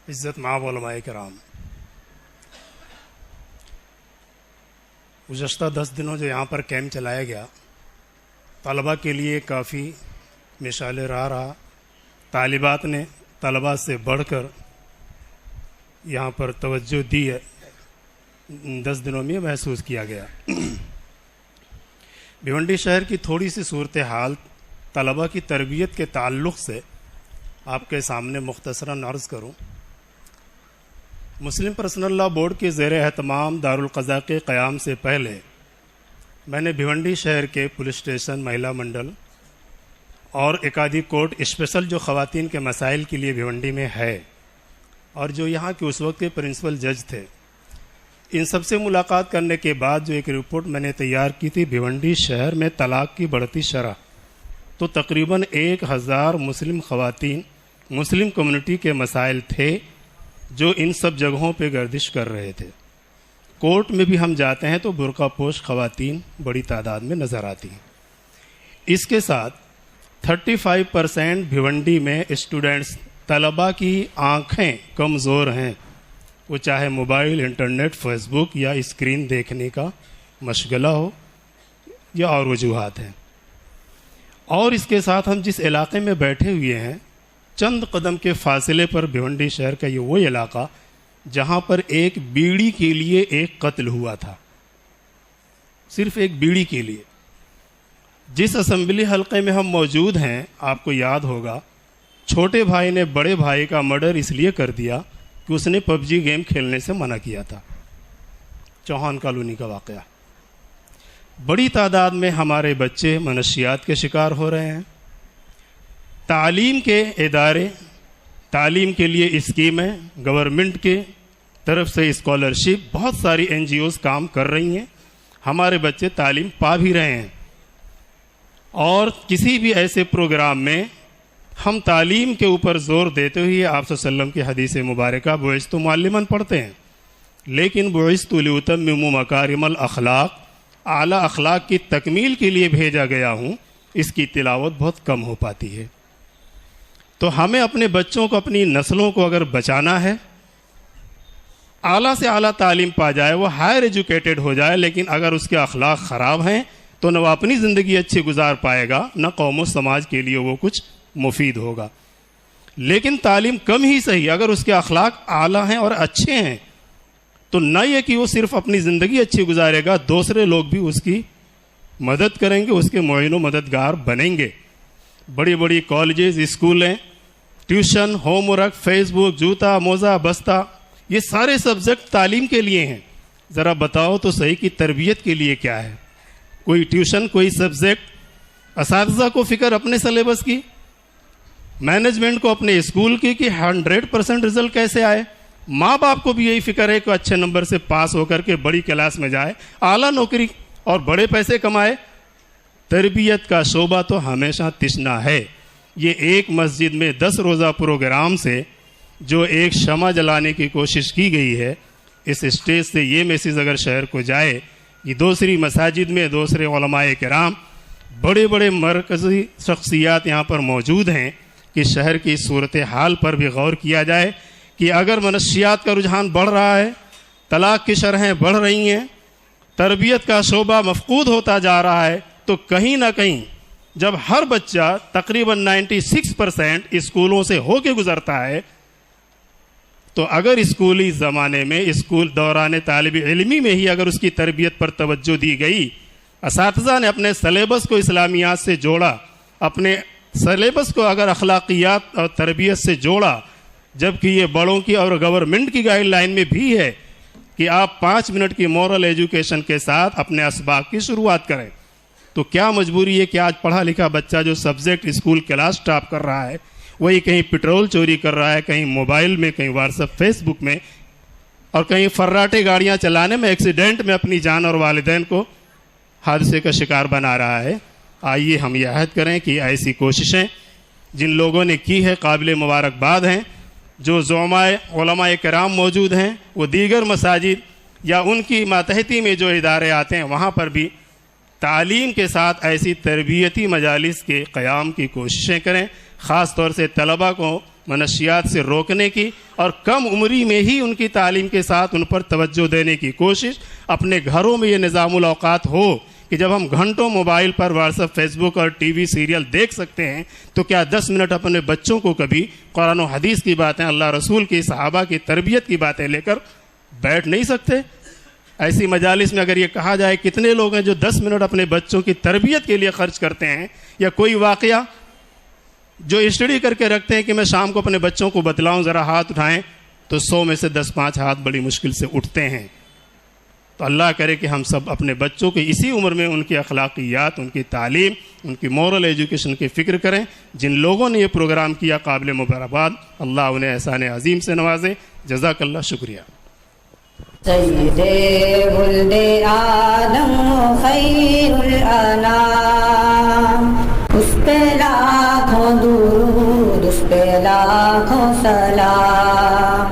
عزت مآب علماء کرام، گزشتہ 10 دنوں جو یہاں پر کیمپ چلایا گیا طلباء کے لیے کافی مشعل راہ رہا۔ طالبات نے طلباء سے بڑھ کر یہاں پر توجہ دی ہے، 10 دنوں میں محسوس کیا گیا۔ بھیونڈی شہر کی تھوڑی سی صورتحال طلباء کی تربیت کے تعلق سے آپ کے سامنے مختصراً عرض کروں۔ مسلم پرسنل لاء بورڈ کے زیر اہتمام دارالقضاء کے قیام سے پہلے میں نے بھیونڈی شہر کے پولیس اسٹیشن، مہیلا منڈل اور اکادی کورٹ اسپیشل جو خواتین کے مسائل کے لیے بھیونڈی میں ہے اور جو یہاں کے اس وقت کے پرنسپل جج تھے، ان سب سے ملاقات کرنے کے بعد جو ایک رپورٹ میں نے تیار کی تھی، بھیونڈی شہر میں طلاق کی بڑھتی شرح، تو تقریباً 1000 مسلم خواتین مسلم کمیونٹی کے مسائل تھے جو ان سب جگہوں پہ گردش کر رہے تھے۔ کورٹ میں بھی ہم جاتے ہیں تو برقع پوش خواتین بڑی تعداد میں نظر آتی ہیں۔ اس کے ساتھ 35% بھیونڈی میں اسٹوڈنٹس طلباء کی آنکھیں کمزور ہیں، وہ چاہے موبائل، انٹرنیٹ، فیس بک یا اسکرین دیکھنے کا مشغلہ ہو یا اور وجوہات ہیں۔ اور اس کے ساتھ ہم جس علاقے میں بیٹھے ہوئے ہیں، چند قدم کے فاصلے پر بھیونڈی شہر کا یہ وہ علاقہ جہاں پر ایک بیڑی کے لیے ایک قتل ہوا تھا، صرف ایک بیڑی کے لیے۔ جس اسمبلی حلقے میں ہم موجود ہیں، آپ کو یاد ہوگا، چھوٹے بھائی نے بڑے بھائی کا مرڈر اس لیے کر دیا کہ اس نے PUBG گیم کھیلنے سے منع کیا تھا۔ چوہان کالونی کا واقعہ۔ بڑی تعداد میں ہمارے بچے منشیات کے شکار ہو رہے ہیں۔ تعلیم کے ادارے، تعلیم کے لیے اسکیمیں، گورنمنٹ کے طرف سے اسکالرشپ، بہت ساری NGOs کام کر رہی ہیں، ہمارے بچے تعلیم پا بھی رہے ہیں۔ اور کسی بھی ایسے پروگرام میں ہم تعلیم کے اوپر زور دیتے ہوئے آپ صلی اللہ علیہ وسلم کی حدیث مبارکہ بعثت معلما پڑھتے ہیں، لیکن بعثت لأتمم مکارم الاخلاق، اعلیٰ اخلاق کی تکمیل کے لیے بھیجا گیا ہوں، اس کی تلاوت بہت کم ہو پاتی ہے۔ تو ہمیں اپنے بچوں کو، اپنی نسلوں کو اگر بچانا ہے، اعلیٰ سے اعلیٰ تعلیم پا جائے، وہ ہائر ایجوکیٹڈ ہو جائے، لیکن اگر اس کے اخلاق خراب ہیں تو نہ وہ اپنی زندگی اچھی گزار پائے گا، نہ قوم و سماج کے لیے وہ کچھ مفید ہوگا۔ لیکن تعلیم کم ہی صحیح، اگر اس کے اخلاق اعلیٰ ہیں اور اچھے ہیں تو نہ یہ کہ وہ صرف اپنی زندگی اچھی گزارے گا، دوسرے لوگ بھی اس کی مدد کریں گے، اس کے معین و مددگار بنیں گے۔ بڑی بڑی کالجز، اسکولیں، tuition, homework, Facebook, جوتا، موزہ، بستہ، یہ سارے سبجیکٹ تعلیم کے لیے ہیں۔ ذرا بتاؤ تو صحیح کہ تربیت کے لیے کیا ہے؟ کوئی ٹیوشن، کوئی سبجیکٹ، اساتذہ کو فکر اپنے سلیبس کی، مینجمنٹ کو اپنے اسکول کی کہ 100% رزلٹ کیسے آئے، ماں باپ کو بھی یہی فکر ہے کہ اچھے نمبر سے پاس ہو کر کے بڑی کلاس میں جائے، اعلیٰ نوکری اور بڑے پیسے کمائے۔ تربیت کا شعبہ تو ہمیشہ تشنا ہے۔ یہ ایک مسجد میں 10 روزہ پروگرام سے جو ایک شمع جلانے کی کوشش کی گئی ہے، اس اسٹیج سے یہ میسیج اگر شہر کو جائے کہ دوسری مساجد میں دوسرے علماء کرام، بڑے بڑے مرکزی شخصیات یہاں پر موجود ہیں، کہ شہر کی صورتحال پر بھی غور کیا جائے کہ اگر منشیات کا رجحان بڑھ رہا ہے، طلاق کی شرحیں بڑھ رہی ہیں، تربیت کا شعبہ مفقود ہوتا جا رہا ہے، تو کہیں نہ کہیں جب ہر بچہ تقریباً 96% اسکولوں سے ہو کے گزرتا ہے، تو اگر اسکولی زمانے میں، اسکول دوران طالب علمی میں ہی اگر اس کی تربیت پر توجہ دی گئی، اساتذہ نے اپنے سلیبس کو اسلامیات سے جوڑا، اپنے سلیبس کو اگر اخلاقیات اور تربیت سے جوڑا، جبکہ یہ بڑوں کی اور گورنمنٹ کی گائیڈ لائن میں بھی ہے کہ آپ 5 منٹ کی مورل ایجوکیشن کے ساتھ اپنے اسباق کی شروعات کریں، تو کیا مجبوری ہے کہ آج پڑھا لکھا بچہ جو سبجیکٹ اسکول کلاس ٹاپ کر رہا ہے، وہی کہیں پٹرول چوری کر رہا ہے، کہیں موبائل میں، کہیں واٹس ایپ، فیس بک میں، اور کہیں فراٹے گاڑیاں چلانے میں ایکسیڈنٹ میں اپنی جان اور والدین کو حادثے کا شکار بنا رہا ہے۔ آئیے ہم یہ عہد کریں کہ ایسی کوششیں جن لوگوں نے کی ہے قابل مبارکباد ہیں۔ جو زعماء علماء کرام موجود ہیں، وہ دیگر مساجد یا ان کی ماتحتی میں جو ادارے آتے ہیں وہاں پر بھی تعلیم کے ساتھ ایسی تربیتی مجالس کے قیام کی کوششیں کریں، خاص طور سے طلباء کو منشیات سے روکنے کی اور کم عمری میں ہی ان کی تعلیم کے ساتھ ان پر توجہ دینے کی کوشش. اپنے گھروں میں یہ نظام الاوقات ہو کہ جب ہم گھنٹوں موبائل پر واٹس ایپ، فیس بک اور ٹی وی سیریل دیکھ سکتے ہیں تو کیا 10 منٹ اپنے بچوں کو کبھی قرآن و حدیث کی باتیں، اللہ رسول کی، صحابہ کی تربیت کی باتیں لے کر بیٹھ نہیں سکتے؟ ایسی مجالس میں اگر یہ کہا جائے کتنے لوگ ہیں جو 10 منٹ اپنے بچوں کی تربیت کے لیے خرچ کرتے ہیں، یا کوئی واقعہ جو اسٹڈی کر کے رکھتے ہیں کہ میں شام کو اپنے بچوں کو بتلاؤں، ذرا ہاتھ اٹھائیں، تو 100 میں سے 10-5 ہاتھ بڑی مشکل سے اٹھتے ہیں. تو اللہ کرے کہ ہم سب اپنے بچوں کو اسی عمر میں ان کی اخلاقیات، ان کی تعلیم، ان کی مورل ایجوکیشن کی فکر کریں. جن لوگوں نے یہ پروگرام کیا قابل مبارکباد، اللہ انہیں احسان عظیم سے نوازے. جزاک اللہ. شکریہ. سید ولد آدم خیر الانام، اس پہ لاکھوں درود، اس پہ لاکھوں سلام.